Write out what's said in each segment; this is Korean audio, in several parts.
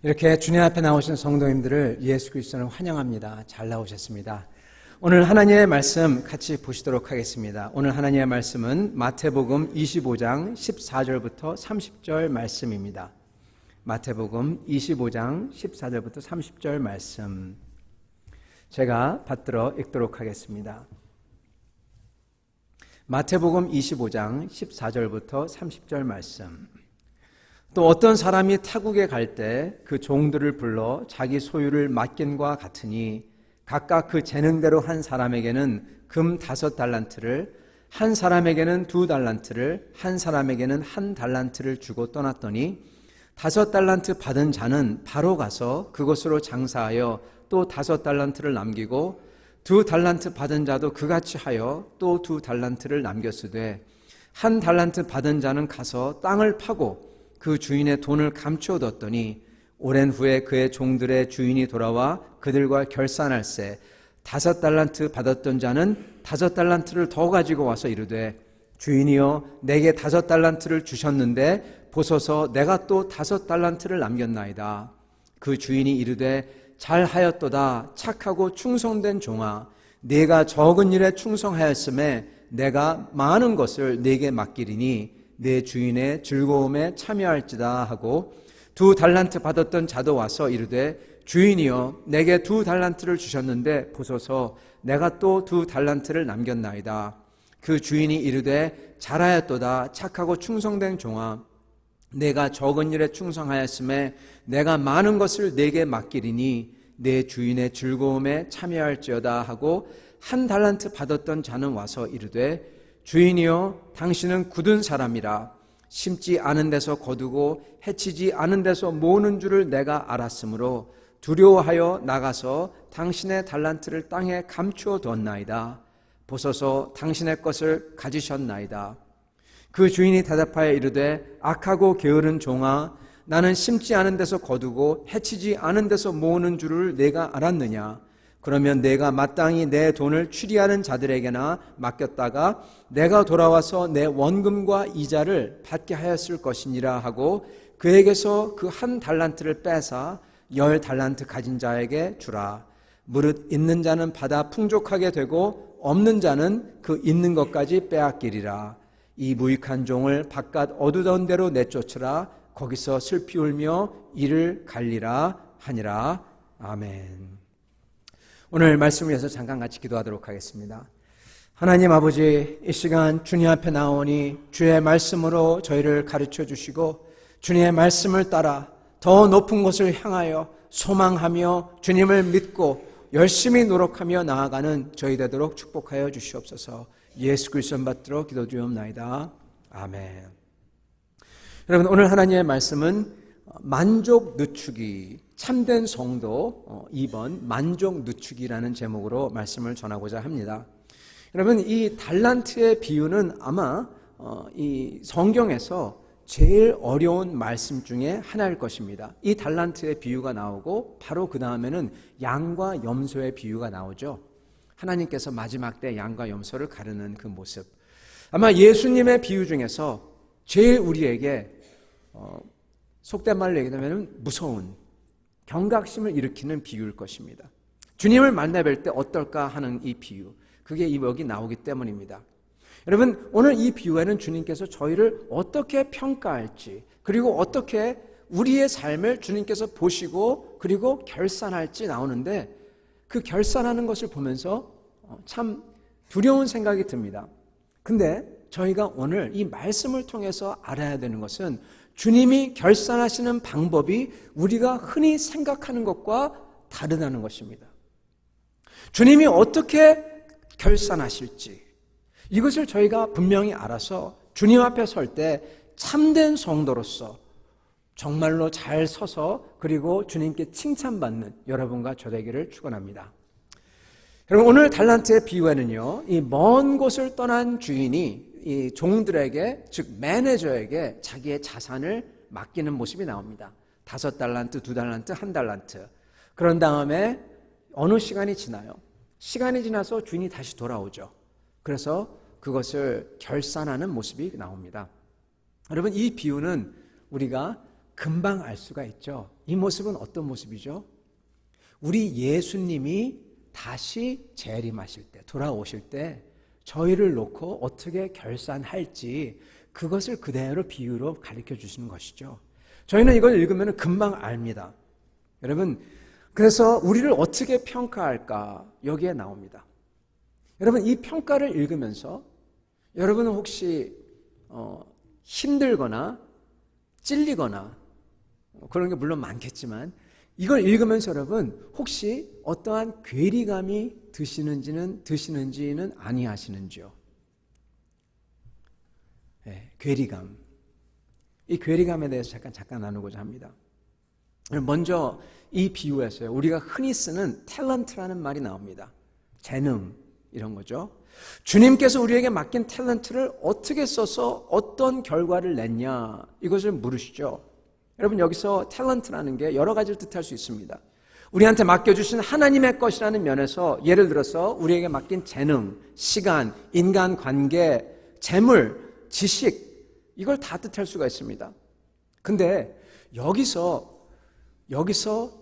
이렇게 주님 앞에 나오신 성도님들을 예수 그리스도는 환영합니다. 잘 나오셨습니다. 오늘 하나님의 말씀 같이 보시도록 하겠습니다. 오늘 하나님의 말씀은 마태복음 25장 14절부터 30절 말씀입니다. 마태복음 25장 14절부터 30절 말씀 제가 받들어 읽도록 하겠습니다. 마태복음 25장 14절부터 30절 말씀. 또 어떤 사람이 타국에 갈 때 그 종들을 불러 자기 소유를 맡긴과 같으니 각각 그 재능대로 한 사람에게는 금 5달란트를, 한 사람에게는 2달란트를, 한 사람에게는 1달란트를 주고 떠났더니 5달란트 받은 자는 바로 가서 그곳으로 장사하여 또 5달란트를 남기고 2달란트 받은 자도 그같이 하여 또 2달란트를 남겼으되 1달란트 받은 자는 가서 땅을 파고 그 주인의 돈을 감추어뒀더니 오랜 후에 그의 종들의 주인이 돌아와 그들과 결산할세 5달란트 받았던 자는 5달란트를 더 가지고 와서 이르되 주인이여 내게 5달란트를 주셨는데 보소서 내가 또 5달란트를 남겼나이다. 그 주인이 이르되 잘하였도다 착하고 충성된 종아 네가 적은 일에 충성하였음에 내가 많은 것을 네게 맡기리니 내 주인의 즐거움에 참여할지다 하고 2달란트 받았던 자도 와서 이르되 주인이여 내게 2달란트를 주셨는데 보소서 내가 또 2달란트를 남겼나이다. 그 주인이 이르되 잘하였도다 착하고 충성된 종아 내가 적은 일에 충성하였음에 내가 많은 것을 네게 맡기리니 내 주인의 즐거움에 참여할지어다 하고 1달란트 받았던 자는 와서 이르되 주인이여 당신은 굳은 사람이라 심지 않은 데서 거두고 해치지 않은 데서 모으는 줄을 내가 알았으므로 두려워하여 나가서 당신의 달란트를 땅에 감추어 두었나이다. 보소서 당신의 것을 가지셨나이다. 그 주인이 대답하여 이르되 악하고 게으른 종아 나는 심지 않은 데서 거두고 해치지 않은 데서 모으는 줄을 내가 알았느냐. 그러면 내가 마땅히 내 돈을 추리하는 자들에게나 맡겼다가 내가 돌아와서 내 원금과 이자를 받게 하였을 것이니라 하고 그에게서 그 1달란트를 빼사 10달란트 가진 자에게 주라. 무릇 있는 자는 받아 풍족하게 되고 없는 자는 그 있는 것까지 빼앗기리라. 이 무익한 종을 바깥 어두운 데로 내쫓으라. 거기서 슬피 울며 이를 갈리라 하니라. 아멘. 오늘 말씀을 위해서 잠깐 같이 기도하도록 하겠습니다. 하나님 아버지, 이 시간 주님 앞에 나오니 주의 말씀으로 저희를 가르쳐 주시고 주님의 말씀을 따라 더 높은 곳을 향하여 소망하며 주님을 믿고 열심히 노력하며 나아가는 저희 되도록 축복하여 주시옵소서. 예수 그리스도 받들어 기도드리옵나이다. 아멘. 여러분, 오늘 하나님의 말씀은 만족 늦추기, 참된 성도 2번 만족 늦추기라는 제목으로 말씀을 전하고자 합니다. 여러분, 이 달란트의 비유는 아마 이 성경에서 제일 어려운 말씀 중에 하나일 것입니다. 이 달란트의 비유가 나오고 바로 그 다음에는 양과 염소의 비유가 나오죠. 하나님께서 마지막 때 양과 염소를 가르는 그 모습. 아마 예수님의 비유 중에서 제일 우리에게 속된 말로 얘기하면 무서운 경각심을 일으키는 비유일 것입니다. 주님을 만나 뵐 때 어떨까 하는 이 비유, 그게 여기 나오기 때문입니다. 여러분, 오늘 이 비유에는 주님께서 저희를 어떻게 평가할지, 그리고 어떻게 우리의 삶을 주님께서 보시고 그리고 결산할지 나오는데, 그 결산하는 것을 보면서 참 두려운 생각이 듭니다. 근데 저희가 오늘 이 말씀을 통해서 알아야 되는 것은 주님이 결산하시는 방법이 우리가 흔히 생각하는 것과 다르다는 것입니다. 주님이 어떻게 결산하실지 이것을 저희가 분명히 알아서 주님 앞에 설 때 참된 성도로서 정말로 잘 서서 그리고 주님께 칭찬받는 여러분과 저 되기를 축원합니다. 여러분, 오늘 달란트의 비유에는요, 이 먼 곳을 떠난 주인이 이 종들에게, 즉 매니저에게 자기의 자산을 맡기는 모습이 나옵니다. 5달란트, 2달란트, 1달란트. 그런 다음에 어느 시간이 지나요. 시간이 지나서 주인이 다시 돌아오죠. 그래서 그것을 결산하는 모습이 나옵니다. 여러분, 이 비유는 우리가 금방 알 수가 있죠. 이 모습은 어떤 모습이죠? 우리 예수님이 다시 재림하실 때, 돌아오실 때 저희를 놓고 어떻게 결산할지 그것을 그대로 비유로 가르쳐 주시는 것이죠. 저희는 이걸 읽으면 금방 압니다. 여러분, 그래서 우리를 어떻게 평가할까 여기에 나옵니다. 여러분, 이 평가를 읽으면서 여러분은 혹시 힘들거나 찔리거나 그런 게 물론 많겠지만 이걸 읽으면서 여러분 혹시 어떠한 괴리감이 드시는지는 아니하시는지요? 네, 괴리감. 이 괴리감에 대해서 잠깐 나누고자 합니다. 먼저 이 비유에서요, 우리가 흔히 쓰는 탤런트라는 말이 나옵니다. 재능 이런 거죠. 주님께서 우리에게 맡긴 탤런트를 어떻게 써서 어떤 결과를 냈냐 이것을 물으시죠. 여러분, 여기서 탤런트라는 게 여러 가지를 뜻할 수 있습니다. 우리한테 맡겨주신 하나님의 것이라는 면에서 예를 들어서 우리에게 맡긴 재능, 시간, 인간관계, 재물, 지식 이걸 다 뜻할 수가 있습니다. 근데 여기서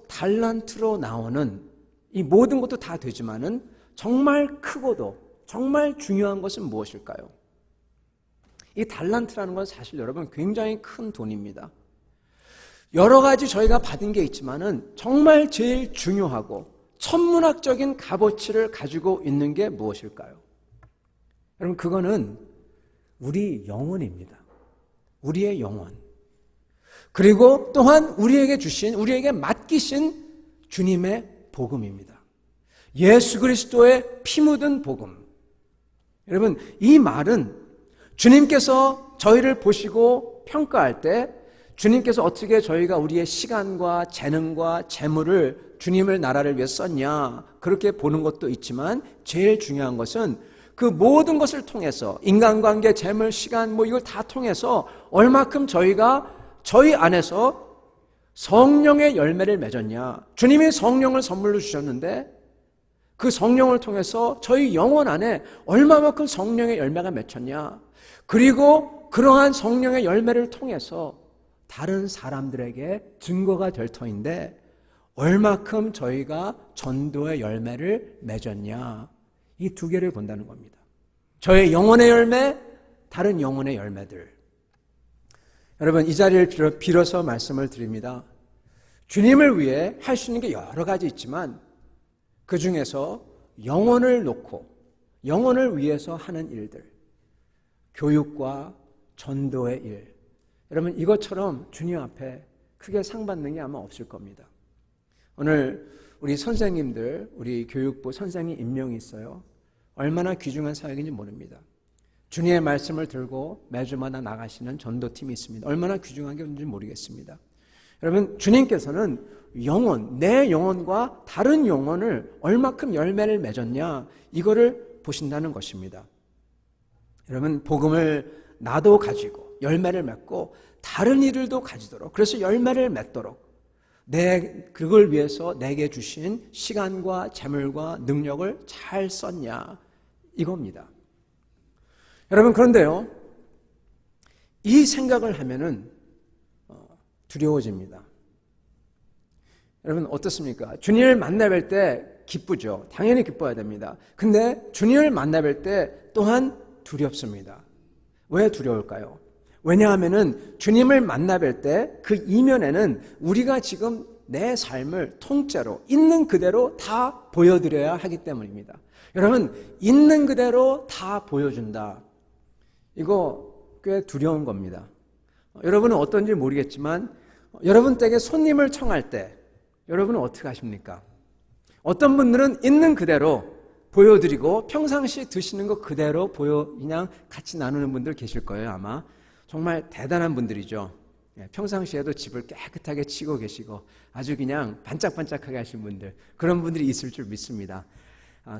달란트로 나오는 이 모든 것도 다 되지만은 정말 크고도 정말 중요한 것은 무엇일까요? 이 달란트라는 건 사실 여러분 굉장히 큰 돈입니다. 여러 가지 저희가 받은 게 있지만은 정말 제일 중요하고 천문학적인 값어치를 가지고 있는 게 무엇일까요? 여러분, 그거는 우리 영혼입니다. 우리의 영혼. 그리고 또한 우리에게 맡기신 주님의 복음입니다. 예수 그리스도의 피 묻은 복음. 여러분, 이 말은 주님께서 저희를 보시고 평가할 때 주님께서 어떻게 저희가 우리의 시간과 재능과 재물을 주님의 나라를 위해 썼냐 그렇게 보는 것도 있지만 제일 중요한 것은 그 모든 것을 통해서 인간관계, 재물, 시간 이걸 다 통해서 얼마큼 저희가 저희 안에서 성령의 열매를 맺었냐. 주님이 성령을 선물로 주셨는데 그 성령을 통해서 저희 영혼 안에 얼마만큼 성령의 열매가 맺혔냐. 그리고 그러한 성령의 열매를 통해서 다른 사람들에게 증거가 될 터인데 얼마큼 저희가 전도의 열매를 맺었냐. 이 두 개를 본다는 겁니다. 저의 영혼의 열매, 다른 영혼의 열매들. 여러분, 이 자리를 빌어서 말씀을 드립니다. 주님을 위해 할 수 있는 게 여러 가지 있지만 그 중에서 영혼을 놓고 영혼을 위해서 하는 일들, 교육과 전도의 일, 여러분 이것처럼 주님 앞에 크게 상 받는 게 아마 없을 겁니다. 오늘 우리 선생님들, 우리 교육부 선생님 임명이 있어요. 얼마나 귀중한 사역인지 모릅니다. 주님의 말씀을 들고 매주마다 나가시는 전도팀이 있습니다. 얼마나 귀중한 게 뭔지 모르겠습니다. 여러분, 주님께서는 영혼, 내 영혼과 다른 영혼을 얼마큼 열매를 맺었냐 이거를 보신다는 것입니다. 여러분, 복음을 나도 가지고 열매를 맺고 다른 이들도 가지도록, 그래서 열매를 맺도록 그걸 위해서 내게 주신 시간과 재물과 능력을 잘 썼냐 이겁니다. 여러분, 그런데요, 이 생각을 하면은 두려워집니다. 여러분 어떻습니까? 주님을 만나뵐 때 기쁘죠. 당연히 기뻐야 됩니다. 근데 주님을 만나뵐 때 또한 두렵습니다. 왜 두려울까요? 왜냐하면은 주님을 만나뵐 때 그 이면에는 우리가 지금 내 삶을 통째로 있는 그대로 다 보여드려야 하기 때문입니다. 여러분, 있는 그대로 다 보여준다. 이거 꽤 두려운 겁니다. 여러분은 어떤지 모르겠지만 여러분 댁에 손님을 청할 때 여러분은 어떻게 하십니까? 어떤 분들은 있는 그대로 보여드리고 평상시 드시는 거 그대로 그냥 같이 나누는 분들 계실 거예요. 아마 정말 대단한 분들이죠. 평상시에도 집을 깨끗하게 치고 계시고 아주 그냥 반짝반짝하게 하신 분들, 그런 분들이 있을 줄 믿습니다.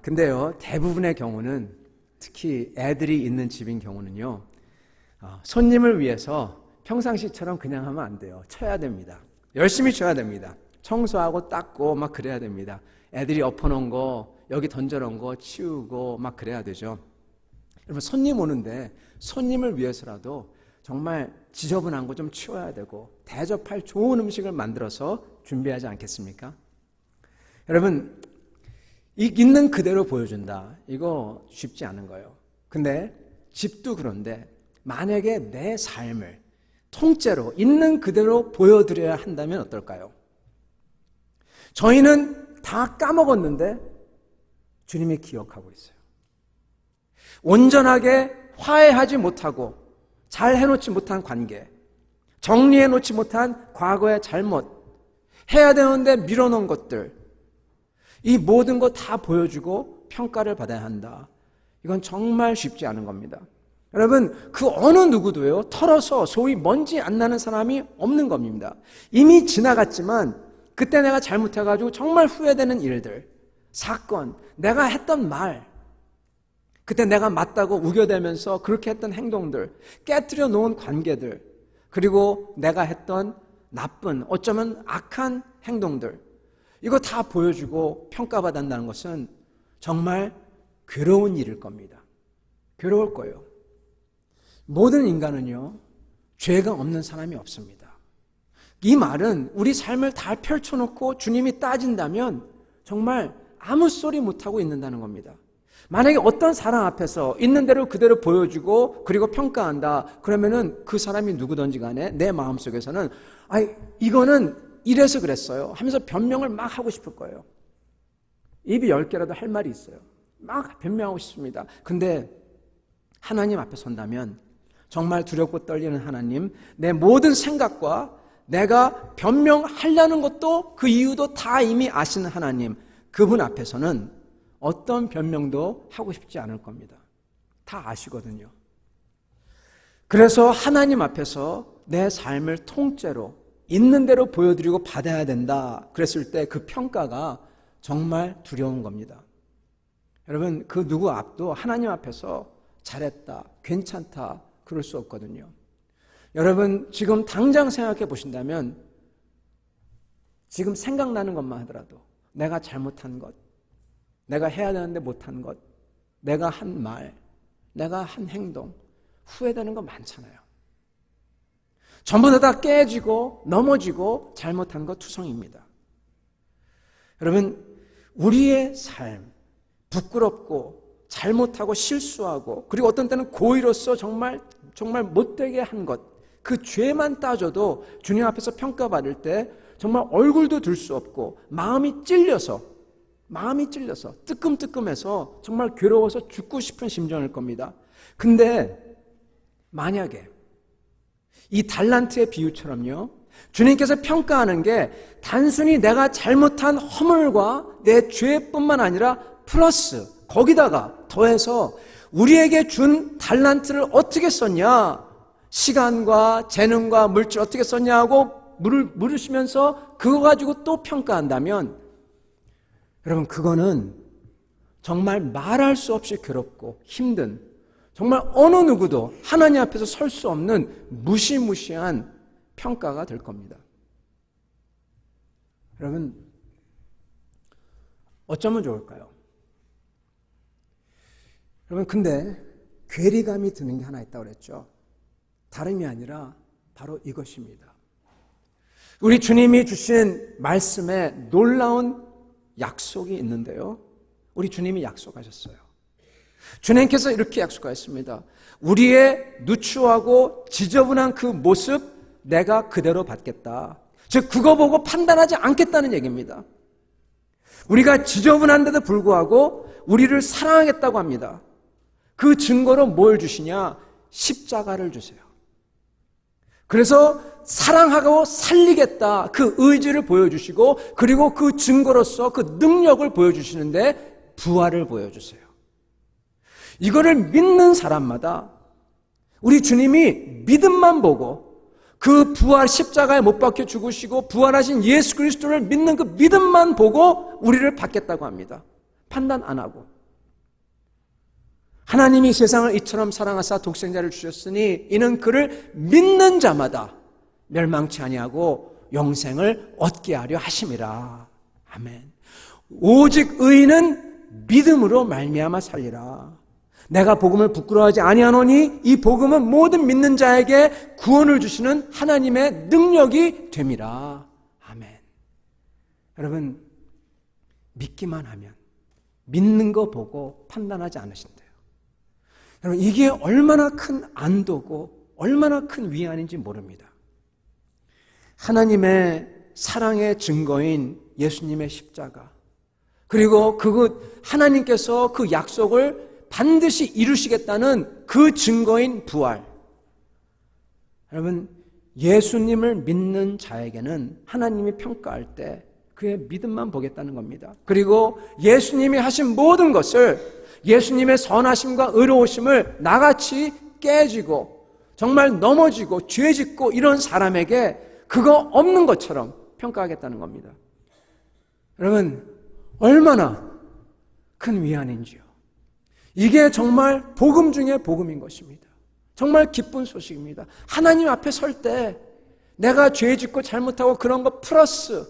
근데요, 대부분의 경우는, 특히 애들이 있는 집인 경우는요, 손님을 위해서 평상시처럼 그냥 하면 안 돼요. 쳐야 됩니다. 열심히 쳐야 됩니다. 청소하고 닦고 막 그래야 됩니다. 애들이 엎어놓은 거, 여기 던져놓은 거 치우고 막 그래야 되죠. 여러분, 손님 오는데 손님을 위해서라도 정말 지저분한 거 좀 치워야 되고 대접할 좋은 음식을 만들어서 준비하지 않겠습니까? 여러분, 있는 그대로 보여준다. 이거 쉽지 않은 거예요. 근데 집도 그런데 만약에 내 삶을 통째로 있는 그대로 보여드려야 한다면 어떨까요? 저희는 다 까먹었는데 주님이 기억하고 있어요. 온전하게 화해하지 못하고 잘 해놓지 못한 관계, 정리해놓지 못한 과거의 잘못, 해야 되는데 밀어놓은 것들, 이 모든 것 다 보여주고 평가를 받아야 한다. 이건 정말 쉽지 않은 겁니다. 여러분, 그 어느 누구도요, 털어서 소위 먼지 안 나는 사람이 없는 겁니다. 이미 지나갔지만 그때 내가 잘못해가지고 정말 후회되는 일들, 사건, 내가 했던 말, 그때 내가 맞다고 우겨대면서 그렇게 했던 행동들, 깨트려 놓은 관계들, 그리고 내가 했던 나쁜, 어쩌면 악한 행동들, 이거 다 보여주고 평가받는다는 것은 정말 괴로운 일일 겁니다. 괴로울 거예요. 모든 인간은요, 죄가 없는 사람이 없습니다. 이 말은 우리 삶을 다 펼쳐놓고 주님이 따진다면 정말 아무 소리 못하고 있는다는 겁니다. 만약에 어떤 사람 앞에서 있는 대로 그대로 보여주고 그리고 평가한다, 그러면은 그 사람이 누구든지 간에 내 마음속에서는 이거는 이래서 그랬어요 하면서 변명을 막 하고 싶을 거예요. 입이 10개라도 할 말이 있어요. 막 변명하고 싶습니다. 근데 하나님 앞에 선다면 정말 두렵고 떨리는 하나님, 내 모든 생각과 내가 변명하려는 것도 그 이유도 다 이미 아시는 하나님, 그분 앞에서는 어떤 변명도 하고 싶지 않을 겁니다. 다 아시거든요. 그래서 하나님 앞에서 내 삶을 통째로 있는 대로 보여드리고 받아야 된다 그랬을 때 그 평가가 정말 두려운 겁니다. 여러분, 그 누구 앞도 하나님 앞에서 잘했다, 괜찮다 그럴 수 없거든요. 여러분, 지금 당장 생각해 보신다면 지금 생각나는 것만 하더라도 내가 잘못한 것, 내가 해야 되는데 못한 것, 내가 한 말, 내가 한 행동, 후회되는 거 많잖아요. 전부 다 깨지고 넘어지고 잘못한 것 투성입니다. 여러분, 우리의 삶, 부끄럽고 잘못하고 실수하고 그리고 어떤 때는 고의로서 정말 못되게 한 것, 그 죄만 따져도 주님 앞에서 평가받을 때 정말 얼굴도 들 수 없고 마음이 찔려서 뜨끔뜨끔해서 정말 괴로워서 죽고 싶은 심정일 겁니다. 근데 만약에 이 달란트의 비유처럼요, 주님께서 평가하는 게 단순히 내가 잘못한 허물과 내 죄뿐만 아니라 플러스 거기다가 더해서 우리에게 준 달란트를 어떻게 썼냐, 시간과 재능과 물질 어떻게 썼냐 하고 물으시면서 그거 가지고 또 평가한다면 여러분, 그거는 정말 말할 수 없이 괴롭고 힘든, 정말 어느 누구도 하나님 앞에서 설 수 없는 무시무시한 평가가 될 겁니다. 여러분, 어쩌면 좋을까요? 여러분, 근데 괴리감이 드는 게 하나 있다고 그랬죠. 다름이 아니라 바로 이것입니다. 우리 주님이 주신 말씀에 놀라운 약속이 있는데요, 우리 주님이 약속하셨어요. 주님께서 이렇게 약속하셨습니다. 우리의 누추하고 지저분한 그 모습 내가 그대로 받겠다. 즉 그거 보고 판단하지 않겠다는 얘기입니다. 우리가 지저분한데도 불구하고 우리를 사랑하겠다고 합니다. 그 증거로 뭘 주시냐? 십자가를 주세요. 그래서 사랑하고 살리겠다, 그 의지를 보여주시고 그리고 그 증거로서 그 능력을 보여주시는데 부활을 보여주세요. 이거를 믿는 사람마다 우리 주님이 믿음만 보고 그 부활, 십자가에 못 박혀 죽으시고 부활하신 예수 그리스도를 믿는 그 믿음만 보고 우리를 받겠다고 합니다. 판단 안 하고. 하나님이 세상을 이처럼 사랑하사 독생자를 주셨으니 이는 그를 믿는 자마다 멸망치 아니하고 영생을 얻게 하려 하심이라. 아멘. 오직 의인은 믿음으로 말미암아 살리라. 내가 복음을 부끄러워하지 아니하노니 이 복음은 모든 믿는 자에게 구원을 주시는 하나님의 능력이 됨이라. 아멘. 여러분, 믿기만 하면 믿는 거 보고 판단하지 않으신대요. 여러분, 이게 얼마나 큰 안도고 얼마나 큰 위안인지 모릅니다. 하나님의 사랑의 증거인 예수님의 십자가, 그리고 하나님께서 그 약속을 반드시 이루시겠다는 그 증거인 부활. 여러분, 예수님을 믿는 자에게는 하나님이 평가할 때 그의 믿음만 보겠다는 겁니다. 그리고 예수님이 하신 모든 것을, 예수님의 선하심과 의로우심을 나같이 깨지고 정말 넘어지고 죄짓고 이런 사람에게 그거 없는 것처럼 평가하겠다는 겁니다. 여러분, 얼마나 큰 위안인지요. 이게 정말 복음 중에 복음인 것입니다. 정말 기쁜 소식입니다. 하나님 앞에 설 때 내가 죄짓고 잘못하고 그런 거 플러스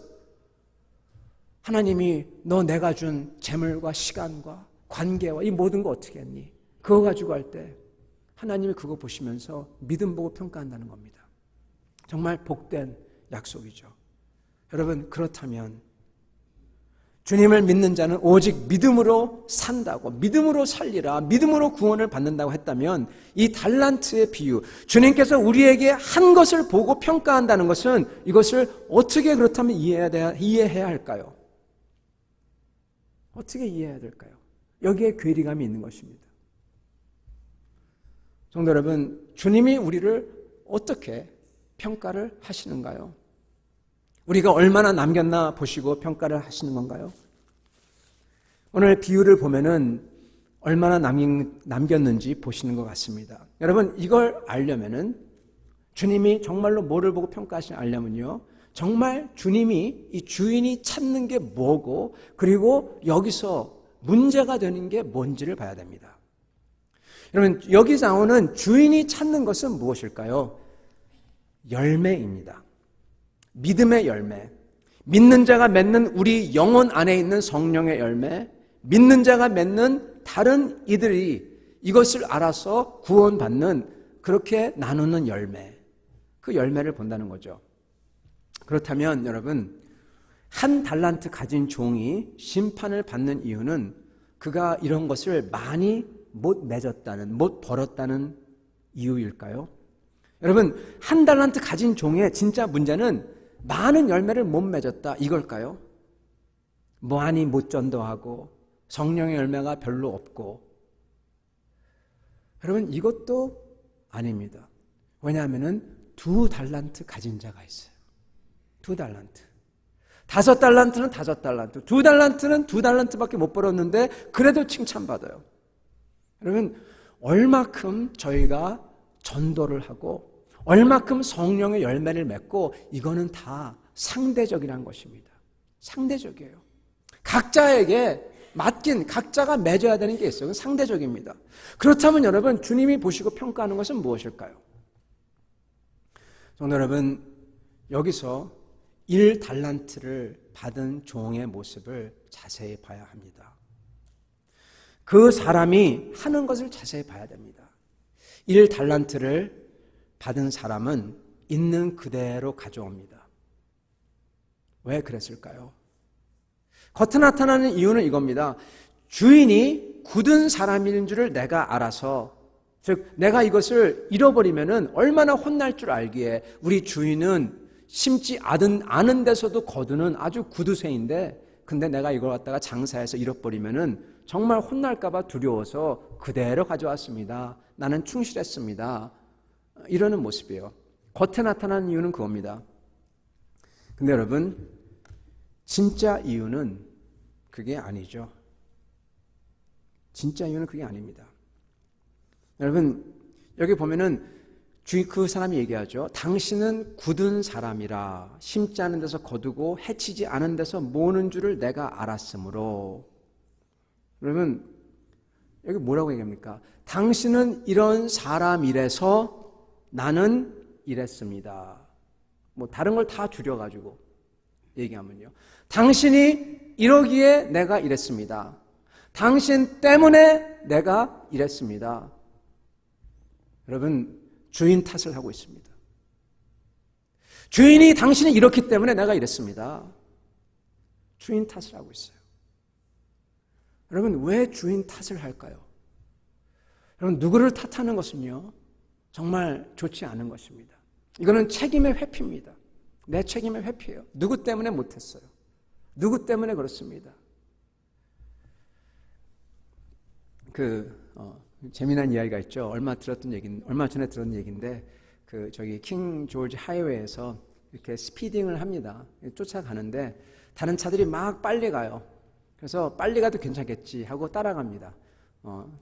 하나님이 너 내가 준 재물과 시간과 관계와 이 모든 거 어떻게 했니? 그거 가지고 할 때 하나님이 그거 보시면서 믿음 보고 평가한다는 겁니다. 정말 복된 약속이죠. 여러분, 그렇다면 주님을 믿는 자는 오직 믿음으로 산다고, 믿음으로 살리라, 믿음으로 구원을 받는다고 했다면 이 달란트의 비유, 주님께서 우리에게 한 것을 보고 평가한다는 것은 이것을 어떻게 그렇다면 이해해야 할까요? 어떻게 이해해야 될까요? 여기에 괴리감이 있는 것입니다. 성도 여러분, 주님이 우리를 어떻게 평가를 하시는가요? 우리가 얼마나 남겼나 보시고 평가를 하시는 건가요? 오늘 비유를 보면은 얼마나 남겼는지 보시는 것 같습니다. 여러분, 이걸 알려면은 주님이 정말로 뭐를 보고 평가하시는지 알려면요, 정말 주님이 이 주인이 찾는 게 뭐고 그리고 여기서 문제가 되는 게 뭔지를 봐야 됩니다. 여러분, 여기서 나오는 주인이 찾는 것은 무엇일까요? 열매입니다. 믿음의 열매, 믿는 자가 맺는 우리 영혼 안에 있는 성령의 열매, 믿는 자가 맺는 다른 이들이 이것을 알아서 구원받는, 그렇게 나누는 열매, 그 열매를 본다는 거죠. 그렇다면 여러분, 한 달란트 가진 종이 심판을 받는 이유는 그가 이런 것을 많이 못 맺었다는, 못 벌었다는 이유일까요? 여러분, 한 달란트 가진 종의 진짜 문제는 많은 열매를 못 맺었다, 이걸까요? 많이 못 전도하고 성령의 열매가 별로 없고. 여러분, 이것도 아닙니다. 왜냐하면 2달란트 가진 자가 있어요. 2달란트. 5달란트는 5달란트. 2달란트는 2달란트밖에 못 벌었는데 그래도 칭찬받아요. 여러분, 얼마큼 저희가 전도를 하고 얼마큼 성령의 열매를 맺고, 이거는 다 상대적이라는 것입니다. 상대적이에요. 각자에게 맡긴, 각자가 맺어야 되는 게 있어요. 상대적입니다. 그렇다면 여러분, 주님이 보시고 평가하는 것은 무엇일까요? 성도 여러분, 여기서 1달란트를 받은 종의 모습을 자세히 봐야 합니다. 그 사람이 하는 것을 자세히 봐야 됩니다. 1달란트를 받은 사람은 있는 그대로 가져옵니다. 왜 그랬을까요? 겉에 나타나는 이유는 이겁니다. 주인이 굳은 사람인 줄을 내가 알아서, 즉 내가 이것을 잃어버리면은 얼마나 혼날 줄 알기에, 우리 주인은 심지 않은 데서도 거두는 아주 구두쇠인데, 근데 내가 이걸 갖다가 장사해서 잃어버리면은 정말 혼날까봐 두려워서 그대로 가져왔습니다. 나는 충실했습니다. 이러는 모습이에요. 겉에 나타나는 이유는 그겁니다. 근데 여러분, 진짜 이유는 그게 아니죠. 진짜 이유는 그게 아닙니다. 여러분, 여기 보면은 그 사람이 얘기하죠. 당신은 굳은 사람이라 심지 않은 데서 거두고 해치지 않은 데서 모으는 줄을 내가 알았으므로. 여러분, 여기 뭐라고 얘기합니까? 당신은 이런 사람이라서 나는 이랬습니다. 뭐 다른 걸 다 줄여가지고 얘기하면요, 당신이 이러기에 내가 이랬습니다. 당신 때문에 내가 이랬습니다. 여러분, 주인 탓을 하고 있습니다. 주인이 당신이 이렇기 때문에 내가 이랬습니다. 주인 탓을 하고 있어요. 여러분, 왜 주인 탓을 할까요? 여러분, 누구를 탓하는 것은요, 정말 좋지 않은 것입니다. 이거는 책임의 회피입니다. 내 책임의 회피예요. 누구 때문에 못했어요. 누구 때문에 그렇습니다. 재미난 이야기가 있죠. 얼마 전에 들었던 얘기인데, 저기 킹 조지 하이웨이에서 이렇게 스피딩을 합니다. 쫓아가는데 다른 차들이 막 빨리 가요. 그래서 빨리 가도 괜찮겠지 하고 따라갑니다.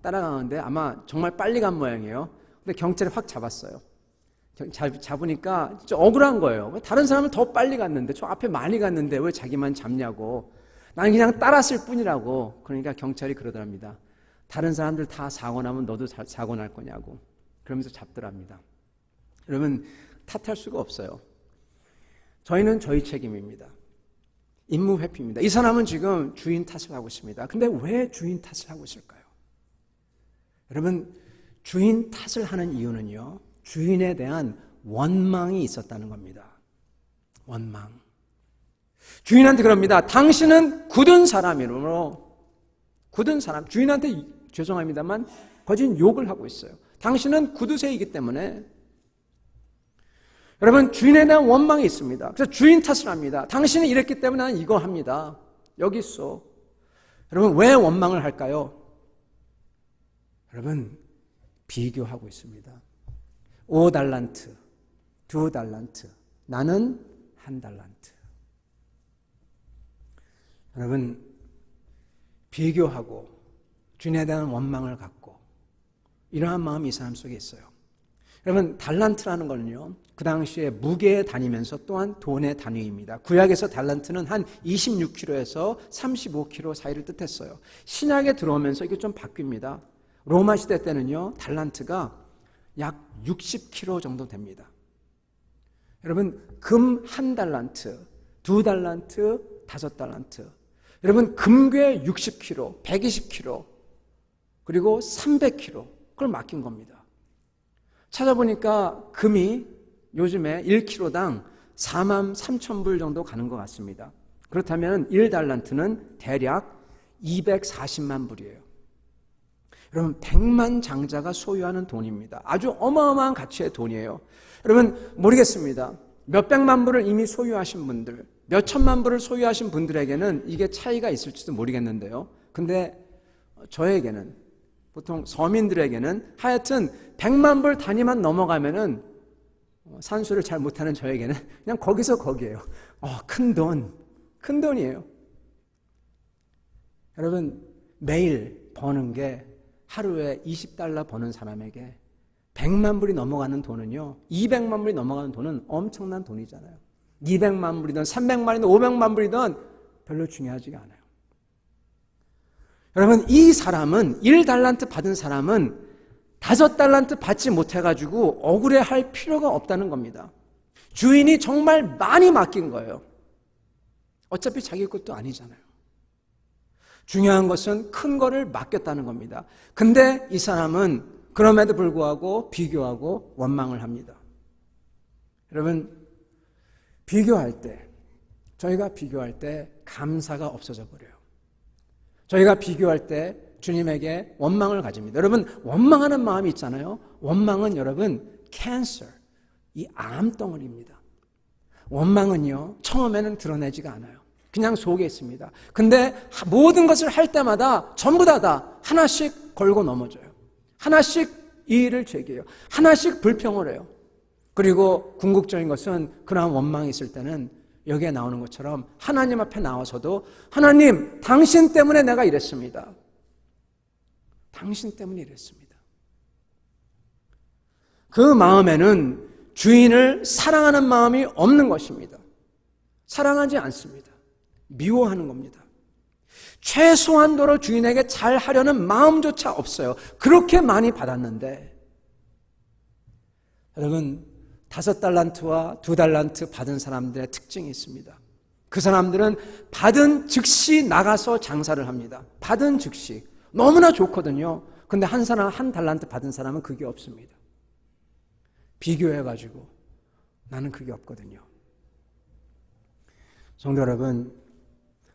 따라가는데 아마 정말 빨리 간 모양이에요. 근데 경찰이 확 잡았어요. 잡으니까 진짜 억울한 거예요. 다른 사람은 더 빨리 갔는데, 저 앞에 많이 갔는데 왜 자기만 잡냐고. 난 그냥 따랐을 뿐이라고. 그러니까 경찰이 그러더랍니다. 다른 사람들 다 사고 나면 너도 사고 날 거냐고. 그러면서 잡더랍니다. 여러분, 탓할 수가 없어요. 저희는 저희 책임입니다. 임무 회피입니다. 이 사람은 지금 주인 탓을 하고 있습니다. 근데 왜 주인 탓을 하고 있을까요? 여러분, 주인 탓을 하는 이유는요, 주인에 대한 원망이 있었다는 겁니다. 원망. 주인한테 그럽니다. 당신은 굳은 사람이므로, 굳은 사람, 주인한테 죄송합니다만 거진 욕을 하고 있어요. 당신은 구두쇠이기 때문에. 여러분, 주인에 대한 원망이 있습니다. 그래서 주인 탓을 합니다. 당신이 이랬기 때문에 나는 이거 합니다. 여기 있어. 여러분, 왜 원망을 할까요? 여러분, 비교하고 있습니다. 5달란트, 2달란트, 나는 1달란트. 여러분, 비교하고 주인에 대한 원망을 갖고 이러한 마음이 이 사람 속에 있어요. 여러분, 달란트라는 거는요, 그 당시에 무게에 다니면서 또한 돈의 단위입니다. 구약에서 달란트는 한 26kg에서 35kg 사이를 뜻했어요. 신약에 들어오면서 이게 좀 바뀝니다. 로마 시대 때는요, 달란트가 약 60kg 정도 됩니다. 여러분, 금 1달란트, 2달란트, 5달란트. 여러분, 금괴 60kg, 120kg, 그리고 300kg, 그걸 맡긴 겁니다. 찾아보니까 금이 요즘에 1kg당 43,000불 정도 가는 것 같습니다. 그렇다면 1달란트는 대략 240만 불이에요. 여러분, 100만 장자가 소유하는 돈입니다. 아주 어마어마한 가치의 돈이에요. 여러분, 모르겠습니다. 몇백만 불을 이미 소유하신 분들, 몇천만 불을 소유하신 분들에게는 이게 차이가 있을지도 모르겠는데요. 근데 저에게는, 보통 서민들에게는 하여튼 100만 불 단위만 넘어가면은 산수를 잘 못하는 저에게는 그냥 거기서 거기에요. 큰 돈이에요. 여러분, 매일 버는 게 하루에 $20 버는 사람에게 100만 불이 넘어가는 돈은요, 200만 불이 넘어가는 돈은 엄청난 돈이잖아요. 200만 불이든 300만이든 500만 불이든 별로 중요하지가 않아요. 여러분, 이 사람은 1달란트 받은 사람은 5달란트 받지 못해가지고 억울해할 필요가 없다는 겁니다. 주인이 정말 많이 맡긴 거예요. 어차피 자기 것도 아니잖아요. 중요한 것은 큰 거를 맡겼다는 겁니다. 근데 이 사람은 그럼에도 불구하고 비교하고 원망을 합니다. 여러분, 저희가 비교할 때 감사가 없어져 버려요. 저희가 비교할 때 주님에게 원망을 가집니다. 여러분, 원망하는 마음이 있잖아요. 원망은 여러분, 캔서, 이 암덩어리입니다. 원망은요, 처음에는 드러내지가 않아요. 그냥 속에 있습니다. 근데 모든 것을 할 때마다 전부 다 하나씩 걸고 넘어져요. 하나씩 이의를 제기해요. 하나씩 불평을 해요. 그리고 궁극적인 것은 그러한 원망이 있을 때는 여기에 나오는 것처럼 하나님 앞에 나와서도 하나님, 당신 때문에 내가 이랬습니다. 당신 때문에 이랬습니다. 그 마음에는 주인을 사랑하는 마음이 없는 것입니다. 사랑하지 않습니다. 미워하는 겁니다. 최소한도로 주인에게 잘하려는 마음조차 없어요. 그렇게 많이 받았는데, 여러분, 5달란트와 2달란트 받은 사람들의 특징이 있습니다. 그 사람들은 받은 즉시 나가서 장사를 합니다. 받은 즉시. 너무나 좋거든요. 근데 한 사람, 한 달란트 받은 사람은 그게 없습니다. 비교해가지고 나는 그게 없거든요. 성도 여러분,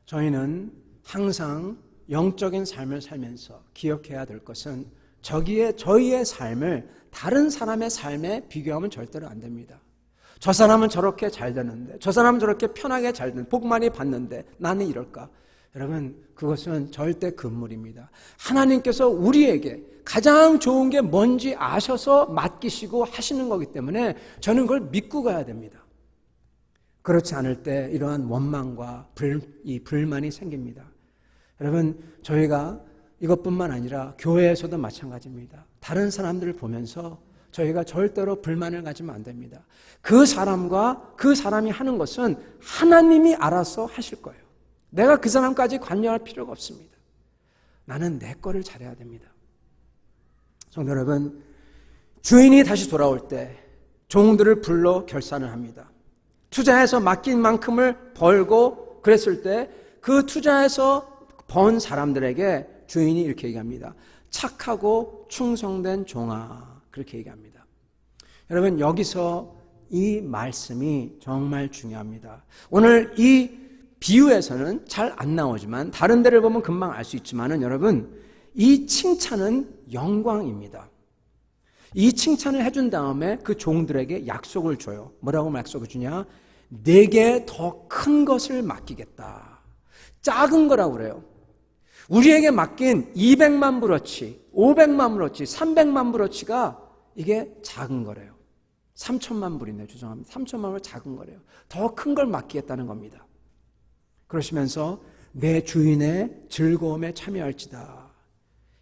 저희는 항상 영적인 삶을 살면서 기억해야 될 것은 저희의 삶을 다른 사람의 삶에 비교하면 절대로 안 됩니다. 저 사람은 저렇게 잘 되는데, 저 사람은 저렇게 편하게 잘 되는데, 복 많이 받는데 나는 이럴까? 여러분, 그것은 절대 금물입니다. 하나님께서 우리에게 가장 좋은 게 뭔지 아셔서 맡기시고 하시는 거기 때문에 저는 그걸 믿고 가야 됩니다. 그렇지 않을 때 이러한 원망과 불만이 생깁니다. 여러분, 저희가 이것뿐만 아니라 교회에서도 마찬가지입니다. 다른 사람들을 보면서 저희가 절대로 불만을 가지면 안 됩니다. 그 사람과 그 사람이 하는 것은 하나님이 알아서 하실 거예요. 내가 그 사람까지 관여할 필요가 없습니다. 나는 내 거를 잘해야 됩니다. 성도 여러분, 주인이 다시 돌아올 때 종들을 불러 결산을 합니다. 투자해서 맡긴 만큼을 벌고 그랬을 때 그 투자해서 번 사람들에게 주인이 이렇게 얘기합니다. 착하고 충성된 종아, 그렇게 얘기합니다. 여러분, 여기서 이 말씀이 정말 중요합니다. 오늘 이 비유에서는 잘 안 나오지만 다른 데를 보면 금방 알 수 있지만은 여러분, 이 칭찬은 영광입니다. 이 칭찬을 해준 다음에 그 종들에게 약속을 줘요. 뭐라고 약속을 주냐? 내게 더 큰 것을 맡기겠다. 작은 거라고 그래요. 우리에게 맡긴 200만 브로치, 500만 브로치, 300만 브로치가 이게 작은 거래요. 3천만 불이네요. 죄송합니다. 3천만 불 작은 거래요. 더 큰 걸 맡기겠다는 겁니다. 그러시면서 내 주인의 즐거움에 참여할지다.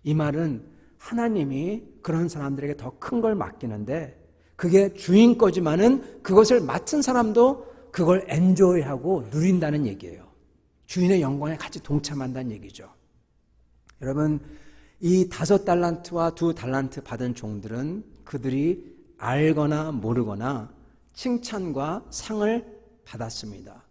이 말은 하나님이 그런 사람들에게 더 큰 걸 맡기는데 그게 주인 거지만은 그것을 맡은 사람도 그걸 엔조이하고 누린다는 얘기예요. 주인의 영광에 같이 동참한다는 얘기죠. 여러분, 이 5달란트와 2달란트 받은 종들은 그들이 알거나 모르거나 칭찬과 상을 받았습니다.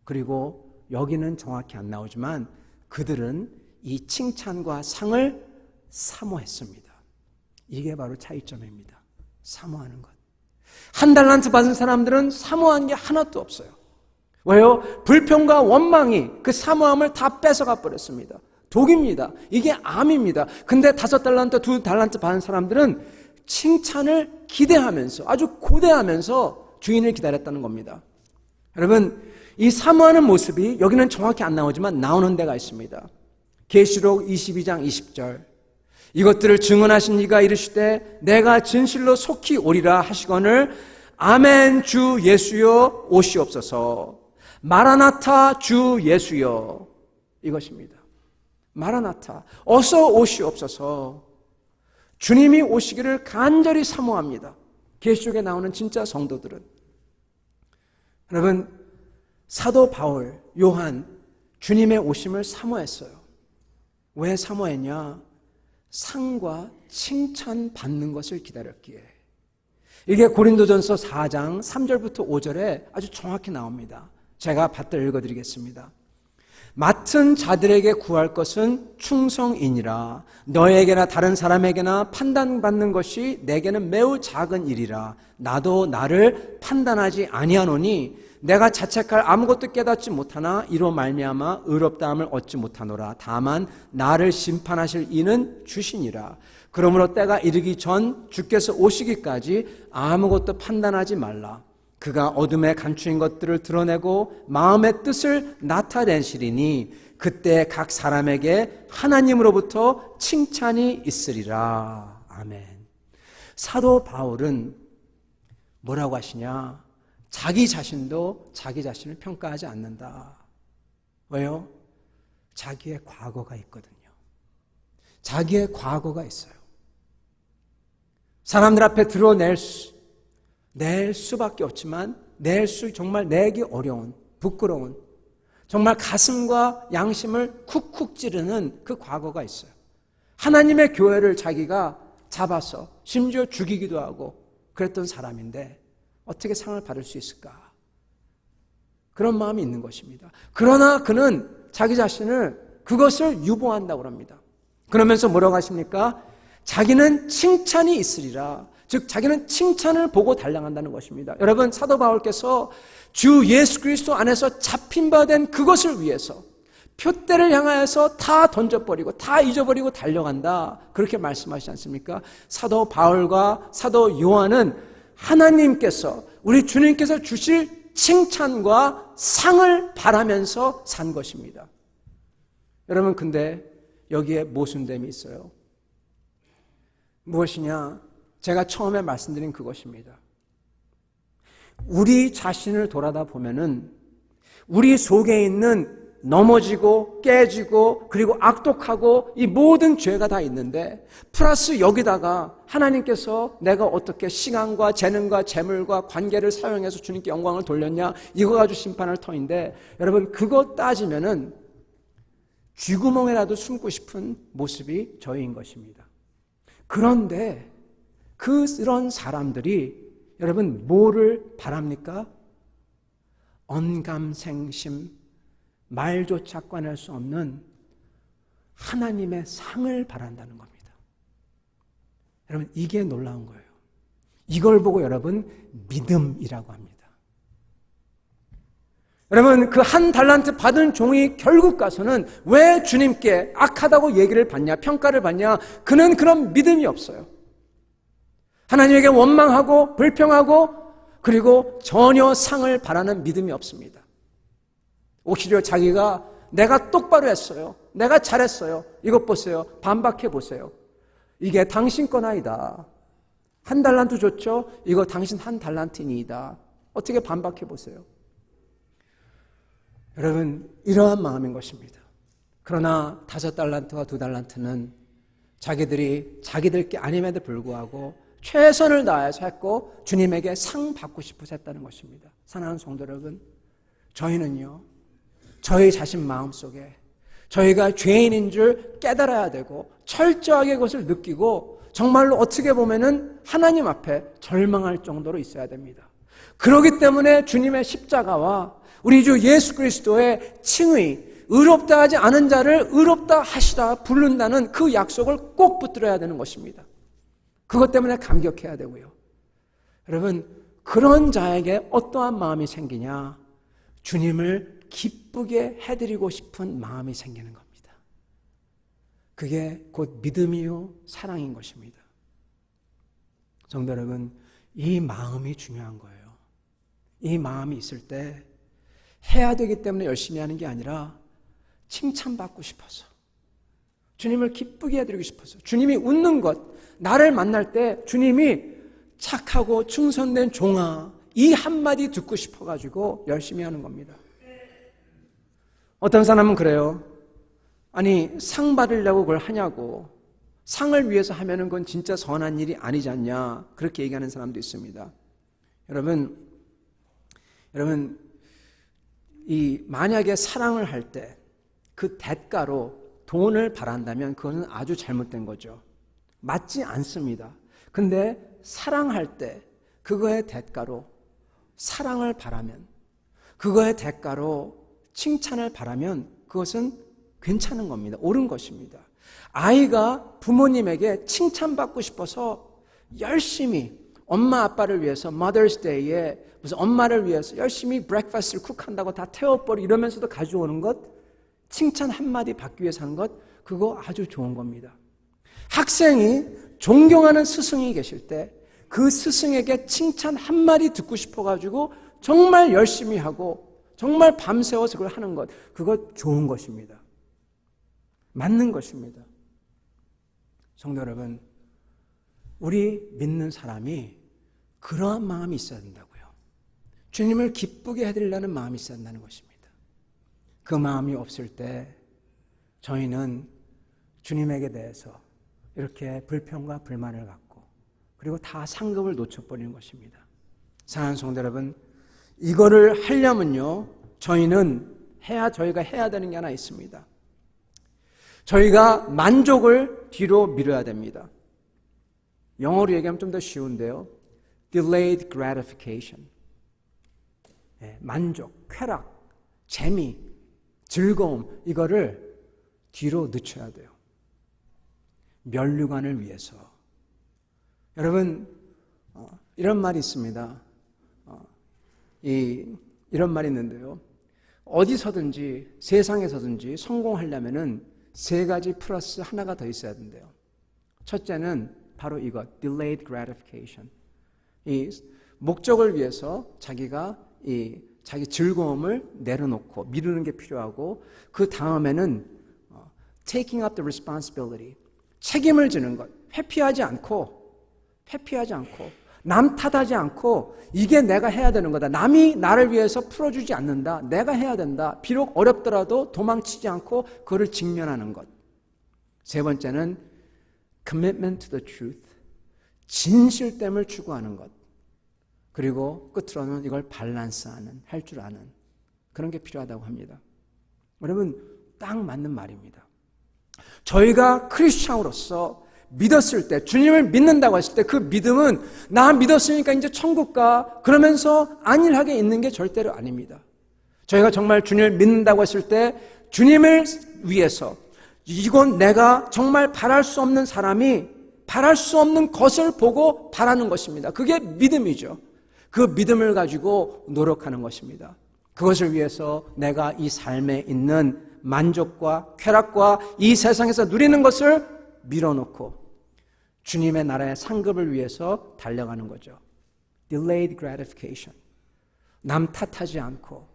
그리고 여기는 정확히 안 나오지만 그들은 이 칭찬과 상을 사모했습니다. 이게 바로 차이점입니다. 사모하는 것. 1달란트 받은 사람들은 사모한 게 하나도 없어요. 왜요? 불평과 원망이 그 사모함을 다 뺏어가 버렸습니다. 독입니다. 이게 암입니다. 근데 5달란트, 2달란트 받은 사람들은 칭찬을 기대하면서 아주 고대하면서 주인을 기다렸다는 겁니다. 여러분, 이 사모하는 모습이 여기는 정확히 안 나오지만 나오는 데가 있습니다. 계시록 22장 20절. 이것들을 증언하신 이가 이르시되 내가 진실로 속히 오리라 하시거늘 아멘 주 예수여 오시옵소서. 마라나타 주 예수여. 이것입니다. 마라나타 어서 오시옵소서. 주님이 오시기를 간절히 사모합니다. 계시록에 나오는 진짜 성도들은. 여러분, 사도 바울, 요한 주님의 오심을 사모했어요. 왜 사모했냐? 상과 칭찬 받는 것을 기다렸기에. 이게 고린도전서 4장 3절부터 5절에 아주 정확히 나옵니다. 제가 받들 읽어드리겠습니다. 맡은 자들에게 구할 것은 충성이니라. 너에게나 다른 사람에게나 판단받는 것이 내게는 매우 작은 일이라. 나도 나를 판단하지 아니하노니 내가 자책할 아무것도 깨닫지 못하나 이로 말미암아 의롭다함을 얻지 못하노라. 다만 나를 심판하실 이는 주시니라. 그러므로 때가 이르기 전 주께서 오시기까지 아무것도 판단하지 말라. 그가 어둠에 감추인 것들을 드러내고 마음의 뜻을 나타내시리니 그때 각 사람에게 하나님으로부터 칭찬이 있으리라. 아멘. 사도 바울은 뭐라고 하시냐? 자기 자신도 자기 자신을 평가하지 않는다. 왜요? 자기의 과거가 있거든요. 자기의 과거가 있어요. 사람들 앞에 낼 수밖에 없지만 정말 내기 어려운, 부끄러운, 정말 가슴과 양심을 쿡쿡 찌르는 그 과거가 있어요. 하나님의 교회를 자기가 잡아서 심지어 죽이기도 하고 그랬던 사람인데 어떻게 상을 받을 수 있을까? 그런 마음이 있는 것입니다. 그러나 그는 자기 자신을 그것을 유보한다고 합니다. 그러면서 뭐라고 하십니까? 자기는 칭찬이 있으리라. 즉 자기는 칭찬을 보고 달려간다는 것입니다. 여러분, 사도 바울께서 주 예수 그리스도 안에서 잡힌 바 된 그것을 위해서 표대를 향하여서 다 던져버리고 다 잊어버리고 달려간다, 그렇게 말씀하시지 않습니까? 사도 바울과 사도 요한은 하나님께서, 우리 주님께서 주실 칭찬과 상을 바라면서 산 것입니다. 여러분, 근데 여기에 모순됨이 있어요. 무엇이냐? 제가 처음에 말씀드린 그것입니다. 우리 자신을 돌아다 보면은 우리 속에 있는 넘어지고 깨지고 그리고 악독하고 이 모든 죄가 다 있는데, 플러스 여기다가 하나님께서 내가 어떻게 시간과 재능과 재물과 관계를 사용해서 주님께 영광을 돌렸냐, 이거 가지고 심판할 터인데, 여러분 그거 따지면은 쥐구멍에라도 숨고 싶은 모습이 저희인 것입니다. 그런데 그런 사람들이 여러분 뭐를 바랍니까? 언감생심, 말조차 꺼낼 수 없는 하나님의 상을 바란다는 겁니다. 여러분, 이게 놀라운 거예요. 이걸 보고 여러분 믿음이라고 합니다. 여러분, 그 한 달란트 받은 종이 결국 가서는 왜 주님께 악하다고 얘기를 받냐, 평가를 받냐? 그는 그런 믿음이 없어요. 하나님에게 원망하고 불평하고 그리고 전혀 상을 바라는 믿음이 없습니다. 오히려 자기가 내가 똑바로 했어요, 내가 잘했어요, 이것 보세요, 반박해 보세요, 이게 당신 건 아니다, 한 달란트 줬죠, 이거 당신 한 달란트니이다, 어떻게 반박해 보세요. 여러분, 이러한 마음인 것입니다. 그러나 5달란트와 2달란트는 자기들이 자기들 게 아님에도 불구하고 최선을 다해서 했고 주님에게 상 받고 싶어서 했다는 것입니다. 사랑하는 성도 여러분, 저희는요, 저희 자신 마음속에 저희가 죄인인 줄 깨달아야 되고 철저하게 그것을 느끼고 정말로 어떻게 보면은 하나님 앞에 절망할 정도로 있어야 됩니다. 그렇기 때문에 주님의 십자가와 우리 주 예수 그리스도의 칭의, 의롭다 하지 않은 자를 의롭다 하시라 부른다는 그 약속을 꼭 붙들어야 되는 것입니다. 그것 때문에 감격해야 되고요. 여러분, 그런 자에게 어떠한 마음이 생기냐? 주님을 기쁘게 해드리고 싶은 마음이 생기는 겁니다. 그게 곧 믿음이요 사랑인 것입니다. 성도 여러분, 이 마음이 중요한 거예요. 이 마음이 있을 때 해야 되기 때문에 열심히 하는 게 아니라 칭찬받고 싶어서, 주님을 기쁘게 해드리고 싶어서, 주님이 웃는 것, 나를 만날 때 주님이 착하고 충성된 종아, 이 한마디 듣고 싶어가지고 열심히 하는 겁니다. 어떤 사람은 그래요. 아니, 상 받으려고 그걸 하냐고, 상을 위해서 하면은 그건 진짜 선한 일이 아니지 않냐, 그렇게 얘기하는 사람도 있습니다. 여러분, 이 만약에 사랑을 할 때 그 대가로 돈을 바란다면 그것은 아주 잘못된 거죠. 맞지 않습니다. 근데 사랑할 때 그거의 대가로 사랑을 바라면, 그거의 대가로 칭찬을 바라면 그것은 괜찮은 겁니다. 옳은 것입니다. 아이가 부모님에게 칭찬받고 싶어서 열심히 엄마 아빠를 위해서 Mother's Day에 무슨 엄마를 위해서 열심히 브렉퍼스트를 쿡한다고 다 태워버리고 이러면서도 가져오는 것, 칭찬 한마디 받기 위해서 하는 것, 그거 아주 좋은 겁니다. 학생이 존경하는 스승이 계실 때 그 스승에게 칭찬 한마디 듣고 싶어가지고 정말 열심히 하고 정말 밤새워서 그걸 하는 것, 그거 좋은 것입니다. 맞는 것입니다. 성도 여러분, 우리 믿는 사람이 그러한 마음이 있어야 된다고요. 주님을 기쁘게 해드리려는 마음이 있어야 한다는 것입니다. 그 마음이 없을 때 저희는 주님에게 대해서 이렇게 불평과 불만을 갖고 그리고 다 상급을 놓쳐버리는 것입니다. 사랑하는 성도 여러분, 이거를 하려면요, 저희가 해야 되는 게 하나 있습니다. 저희가 만족을 뒤로 미뤄야 됩니다. 영어로 얘기하면 좀 더 쉬운데요. Delayed gratification. 만족, 쾌락, 재미, 즐거움 이거를 뒤로 늦춰야 돼요. 면류관을 위해서. 여러분 이런 말이 있습니다. 이런 말이 있는데요. 어디서든지 세상에서든지 성공하려면은 세 가지 플러스 하나가 더 있어야 된대요. 첫째는 바로 이것, delayed gratification. 이 목적을 위해서 자기가 자기 즐거움을 내려놓고 미루는 게 필요하고, 그 다음에는 taking up the responsibility, 책임을 지는 것, 회피하지 않고 남 탓하지 않고 이게 내가 해야 되는 거다. 남이 나를 위해서 풀어주지 않는다. 내가 해야 된다. 비록 어렵더라도 도망치지 않고 그거를 직면하는 것. 세 번째는 commitment to the truth, 진실됨을 추구하는 것. 그리고 끝으로는 이걸 밸런스하는, 할 줄 아는 그런 게 필요하다고 합니다. 여러분 딱 맞는 말입니다. 저희가 크리스찬으로서 믿었을 때, 주님을 믿는다고 했을 때 그 믿음은 나 믿었으니까 이제 천국 가 그러면서 안일하게 있는 게 절대로 아닙니다. 저희가 정말 주님을 믿는다고 했을 때 주님을 위해서 이건 내가 정말 바랄 수 없는 사람이 바랄 수 없는 것을 보고 바라는 것입니다. 그게 믿음이죠. 그 믿음을 가지고 노력하는 것입니다. 그것을 위해서 내가 이 삶에 있는 만족과 쾌락과 이 세상에서 누리는 것을 밀어놓고 주님의 나라의 상급을 위해서 달려가는 거죠. Delayed gratification. 남 탓하지 않고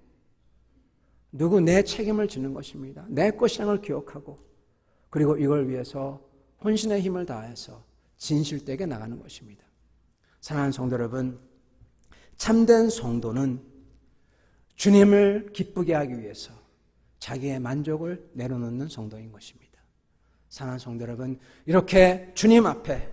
누구 내 책임을 지는 것입니다. 내 것이라는 걸 기억하고, 그리고 이걸 위해서 혼신의 힘을 다해서 진실되게 나가는 것입니다. 사랑하는 성도 여러분, 참된 성도는 주님을 기쁘게 하기 위해서 자기의 만족을 내려놓는 성도인 것입니다. 사랑하는 성도 여러분, 이렇게 주님 앞에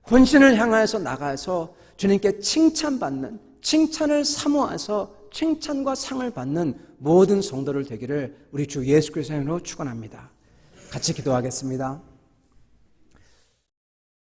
혼신을 향하여서 나가서 주님께 칭찬받는, 칭찬을 사모해서 칭찬과 상을 받는 모든 성도를 되기를 우리 주 예수 그리스도로 축원합니다. 같이 기도하겠습니다.